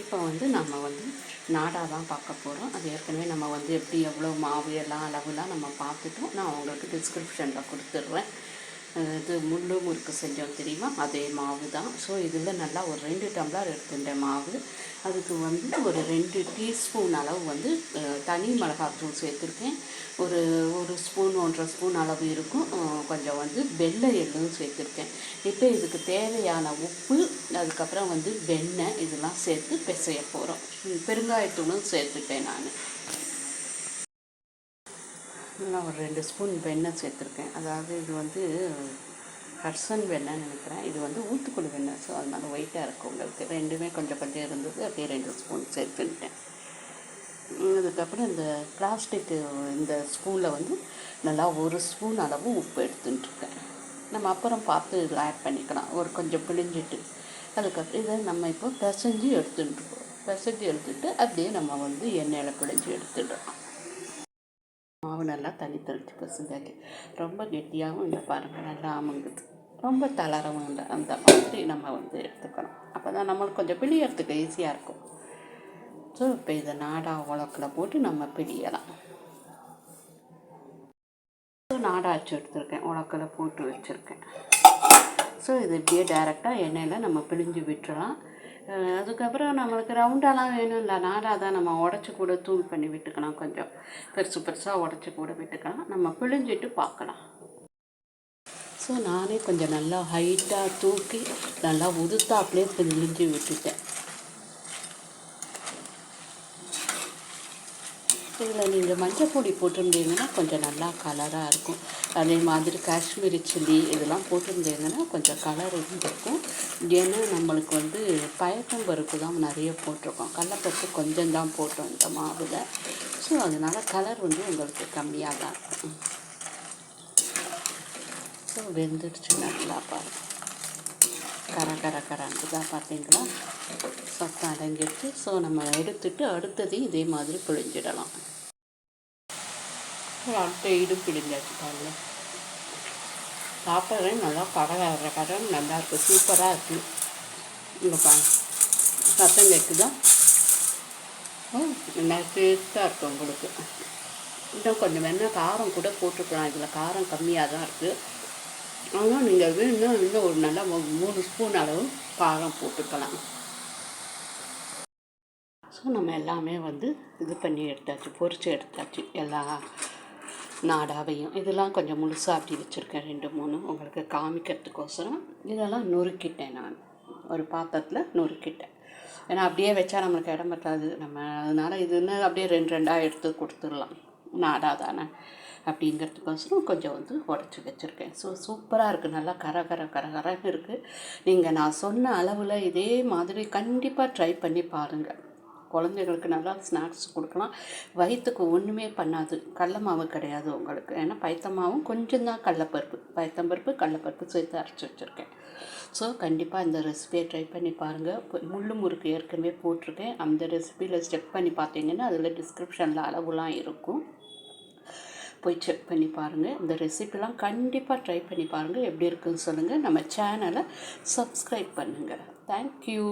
இப்போ நம்ம நாடா தான் பார்க்க போகிறோம். அது ஏற்கனவே நம்ம எப்படி எவ்வளோ மாவு எல்லாம் அளவுலாம் நம்ம பார்த்துட்டோம். நான் உங்களுக்கு டிஸ்கிரிப்ஷனில் கொடுத்துட்றேன். இது முள்ளு முறுக்கு செஞ்சோம் தெரியுமா, அதே மாவு தான். ஸோ இதில் நல்லா ஒரு 2 டம்ளர் எடுத்துட்டேன் மாவு. அதுக்கு ஒரு 2 டீஸ்பூன் அளவு தனி மிளகாத்தூள் சேர்த்துருக்கேன். ஒரு ஒரு ஸ்பூன் 1.5 ஸ்பூன் அளவு இருக்கும். கொஞ்சம் வெள்ளை எள்ளும் சேர்த்துருக்கேன். இப்போ இதுக்கு தேவையான உப்பு, அதுக்கப்புறம் வெண்ணெய் இதெல்லாம் சேர்த்து பிசைய போகிறோம். பெருங்காயத்தூளும் சேர்த்துட்டேன் நான். நான் ஒரு 2 ஸ்பூன் வெண்ணெய் சேர்த்துருக்கேன். அதாவது இது ஹட்சன் வெண்ணெய்ன்னு நினைக்கிறேன். இது ஊத்துக்குழி வெண்ணெய். ஸோ அதனால ஒயிட்டாக இருக்கும் உங்களுக்கு. ரெண்டுமே கொஞ்சம் கொஞ்சம் இருந்தது. அப்படியே 2 ஸ்பூன் சேர்த்துக்கிட்டேன். அதுக்கப்புறம் இந்த பிளாஸ்டிக்கு இந்த ஸ்பூனில் நல்லா 1 ஸ்பூன் அளவு உப்பு எடுத்துட்டுருக்கேன். நம்ம அப்புறம் பார்த்து இதில் ஆட் பண்ணிக்கலாம். ஒரு கொஞ்சம் பிழிஞ்சிட்டு அதுக்கப்புறம் இதை நம்ம இப்போ பிசைஞ்சு எடுத்துட்டுருக்கோம். பிசைஞ்சு எடுத்துகிட்டு அப்படியே நம்ம எண்ணெயில் பிழிஞ்சு எடுத்துடுறோம். மாவு நல்லா தண்ணி தெளித்து பிசைஞ்சாச்சு. ரொம்ப கெட்டியாகவும் இல்லை பாருங்கள், நல்லா அமுங்குது. ரொம்ப தளரவும் இல்லை. அந்த மாதிரி நம்ம எடுத்துக்கணும். அப்போ தான் நம்மளுக்கு கொஞ்சம் பிழியறதுக்கு ஈஸியாக இருக்கும். ஸோ இப்போ இதை நாடா உலக்கில் போட்டு நம்ம பிழியலாம். நாடா அச்சு எடுத்துருக்கேன், உலக்கில் போட்டு வச்சுருக்கேன். ஸோ இது இப்படியே டைரெக்டாக எண்ணெயில் நம்ம பிழிஞ்சு விட்டுறலாம். அதுக்கப்புறம் நம்மளுக்கு ரவுண்டாலாம் வேணும் இல்லை, நாடா தான் நம்ம உடச்சி கூட தூள் பண்ணி விட்டுக்கலாம். கொஞ்சம் பெருசு பெருசாக உடச்சி கூட விட்டுக்கலாம். நம்ம பிழிஞ்சிட்டு பார்க்கலாம். ஸோ நானே கொஞ்சம் நல்லா ஹைட்டாக தூக்கி நல்லா உதுத்தாப்புலேயே பிழிஞ்சு விட்டுட்டேன். இதில் நீங்கள் மஞ்சள் பொடி போட்டிருந்தீங்கன்னா கொஞ்சம் நல்லா கலராக இருக்கும். அதே மாதிரி காஷ்மீரி சில்லி இதெல்லாம் போட்டிருந்தீங்கன்னா கொஞ்சம் கலர் இருந்திருக்கும். ஏன்னா நம்மளுக்கு பயத்தம்பருப்பு தான் நிறைய போட்டிருக்கோம். கடலைப்பருப்பு கொஞ்சம் தான் போட்டோம் இந்த மாவில். ஸோ அதனால் கலர் உங்களுக்கு கம்மியாக தான் இருக்கும். ஸோ வெந்துடுச்சு நல்லா பாருங்கள். கரான்ட்டு தான் பார்த்தீங்களா, சத்தம் அடங்கிடுச்சு. ஸோ நம்ம எடுத்துட்டு அடுத்ததையும் இதே மாதிரி பிழிஞ்சிடலாம். அடுத்த இடும் பிழிஞ்சாச்சு பாருங்க. சாப்பிட்றே நல்லா கரை நல்லா இருக்குது. சூப்பராக இருக்குது. இங்கே பாருங்க, சத்தம் கேட்குதா? நல்லா டேஸ்ட்டாக இருக்கும் உங்களுக்கு. இன்னும் கொஞ்சம் வேணால் காரம் கூட போட்டுக்கலாம். இதில் காரம் கம்மியாக தான் இருக்குது. ஆனால் நீங்கள் வேணும்னா இன்னும் ஒரு நல்லா 3 ஸ்பூன் அளவு காரம் போட்டுக்கலாம். ஸோ நம்ம எல்லாமே இது பண்ணி எடுத்தாச்சு, பொரித்து எடுத்தாச்சு எல்லா நாடாவையும். இதெல்லாம் கொஞ்சம் முழுசாக அப்படி வச்சுருக்கேன் 2 3 உங்களுக்கு காமிக்கிறதுக்கோசரம். இதெல்லாம் நொறுக்கிட்டேன் நான் ஒரு பாத்திரத்தில் நொறுக்கிட்டேன். ஏன்னா அப்படியே வச்சா நம்மளுக்கு இடம் பற்றாது. நம்ம அதனால் இதுன்னு அப்படியே 2 2ஆக எடுத்து கொடுத்துடலாம், நாடா தானே அப்படிங்கிறதுக்கோசரம் கொஞ்சம் உடச்சி வச்சுருக்கேன். ஸோ சூப்பராக இருக்குது. நல்லா கரன்னு இருக்குது. நீங்கள் நான் சொன்ன அளவில் இதே மாதிரி கண்டிப்பாக ட்ரை பண்ணி பாருங்கள். குழந்தைங்களுக்கு நல்லா ஸ்நாக்ஸ் கொடுக்கலாம். வயிற்றுக்கு ஒன்றுமே பண்ணாது. கடல மாவு கிடையாது உங்களுக்கு. ஏன்னா பயத்தமாவும் கொஞ்சம் தான் பயத்தம்பருப்பு கடலப்பருப்பு சேர்த்து அரைச்சி வச்சுருக்கேன். ஸோ கண்டிப்பாக இந்த ரெசிபியை ட்ரை பண்ணி பாருங்கள். முள்ளு முறுக்கு ஏற்கனவே போட்டிருக்கேன். அந்த ரெசிபியில் செக் பண்ணி பார்த்தீங்கன்னா அதில் டிஸ்கிரிப்ஷனில் அளவுலாம் இருக்கும், போய் செக் பண்ணி பாருங்கள். இந்த ரெசிபிலாம் கண்டிப்பாக ட்ரை பண்ணி பாருங்கள். எப்படி இருக்குதுன்னு சொல்லுங்கள். நம்ம சேனலை சப்ஸ்கிரைப் பண்ணுங்கள். தேங்க்யூ.